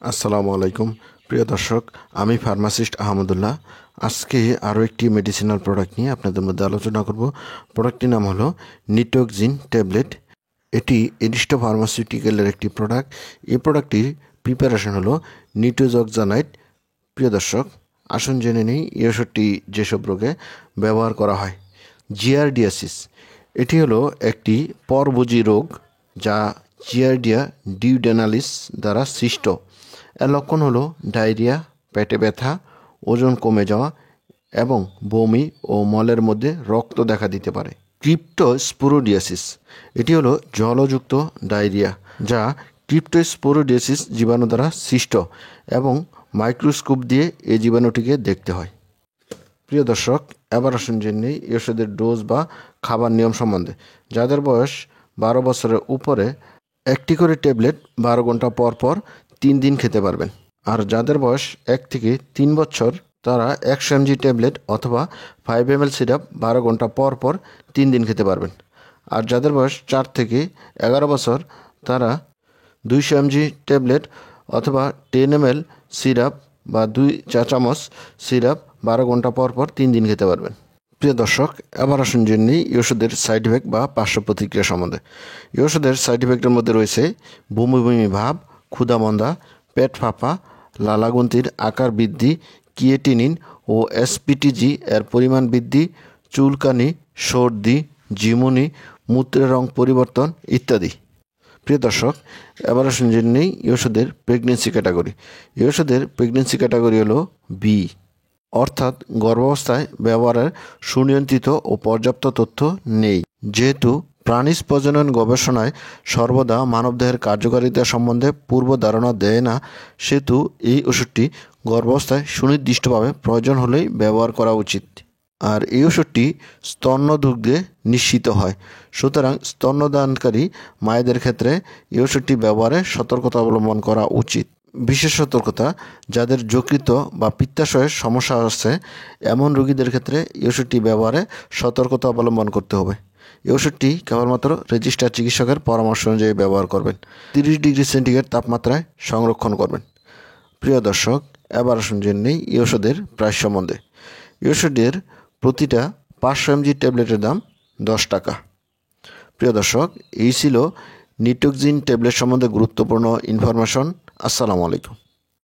আসসালামু আলাইকুম প্রিয় দর্শক, আমি ফার্মাসিস্ট আহমদুল্লাহ। আজকে আরও একটি মেডিসিনাল প্রোডাক্ট নিয়ে আপনাদের মধ্যে আলোচনা করব। প্রোডাক্টটির নাম হলো নিটোক্সিন ট্যাবলেট। এটি এরিস্টো ফার্মাসিউটিক্যালের একটি প্রোডাক্ট। এই প্রোডাক্টটির প্রিপারেশন হলো নিটোজক্সানাইড। প্রিয় দর্শক, আসুন জেনে নিই এই ওষুধটি যেসব রোগে ব্যবহার করা হয়। জিয়ারডিয়াসিস, এটি হলো একটি পরভোজী রোগ যা জিয়ারডিয়া ডিউডেনালিস দ্বারা সৃষ্ট। এর লক্ষণ হলো ডায়রিয়া, পেটে ব্যথা, ওজন কমে যাওয়া এবং বমি ও মলের মধ্যে রক্ত দেখা দিতে পারে। ক্রিপ্টোস্পোরোডিয়াসিস, এটি হলো জলযুক্ত ডায়রিয়া যা ক্রিপ্টোস্পোরোডিয়াসিস জীবাণু দ্বারা সৃষ্ট এবং মাইক্রোস্কোপ দিয়ে এই জীবাণুটিকে দেখতে হয়। প্রিয় দর্শক, এবার আসুন জেনে নিই এই ওষুধের ডোজ বা খাবার নিয়ম সম্বন্ধে। যাদের বয়স 12 বছরের উপরে একটি করে ট্যাবলেট 12 ঘন্টা পর পর 3 দিন খেতে পারবেন। আর যাদের বয়স 1 থেকে 3 বছর তারা 100 mg ট্যাবলেট অথবা 5 ml সিরাপ 12 ঘন্টা পর পর 3 দিন খেতে পারবেন। আর যাদের বয়স 4 থেকে 11 বছর তারা 200 mg ট্যাবলেট অথবা 10 ml সিরাপ বা 2 চা চামচ সিরাপ 12 ঘন্টা পর পর 3 দিন খেতে পারবেন। প্রিয় দর্শক, এবার আসুন জেনে নিই এই ওষুধের সাইড ইফেক্ট বা পার্শ্ব প্রতিক্রিয়া সম্বন্ধে। এই ওষুধের সাইড ইফেক্টের মধ্যে রয়েছে বমি বমি ভাব, ক্ষুধামন্দা, পেট ফাঁপা, লালাগ্রন্থির আকার বৃদ্ধি, ক্রিয়েটিনিন ও এসপিটিজি এর পরিমাণ বৃদ্ধি, চুলকানি, সর্দি, ঝিমুনি, মূত্রের রং পরিবর্তন ইত্যাদি। প্রিয় দর্শক, এবার আসুন জেনে নিই এই ওষুধের প্রেগনেন্সি ক্যাটাগরি। এই ওষুধের প্রেগনেন্সি ক্যাটাগরি হলো বি, অর্থাৎ গর্ভাবস্থায় ব্যবহারের সুনিয়ন্ত্রিত ও পর্যাপ্ত তথ্য নেই। যেহেতু প্রাণীজ প্রজনন গবেষণায় সর্বদা মানবদেহের কার্যকারিতা সম্বন্ধে পূর্ব ধারণা দেয় না, সেহেতু এই ওষুধটি গর্ভাবস্থায় সুনির্দিষ্টভাবে প্রয়োজন হলেই ব্যবহার করা উচিত। আর এই ওষুধটি স্তন্যদুগ্ধে নিশ্চিত হয়, সুতরাং স্তন্যদানকারী মায়েদের ক্ষেত্রে এই ওষুধটি ব্যবহারে সতর্কতা অবলম্বন করা উচিত। বিশেষ সতর্কতা: যাদের যকৃত বা পিত্তাশয়ের সমস্যা আছে এমন রোগীদের ক্ষেত্রে এই ওষুধটি ব্যবহারে সতর্কতা অবলম্বন করতে হবে। এই ওষুধটি কেবলমাত্র রেজিস্টার চিকিৎসকের পরামর্শ অনুযায়ী ব্যবহার করবেন। 30 ডিগ্রি সেন্টিগ্রেড তাপমাত্রায় সংরক্ষণ করবেন। প্রিয় দর্শক, এবার আসুন জেনে নিই এই ওষুধের প্রাইস সম্বন্ধে। এই ওষুধের প্রতিটা 500 mg ট্যাবলেটের দাম 10 টাকা। প্রিয় দর্শক, এই ছিল নিটোক্সিন ট্যাবলেট সম্বন্ধে গুরুত্বপূর্ণ ইনফরমেশন। আসসালামু আলাইকুম।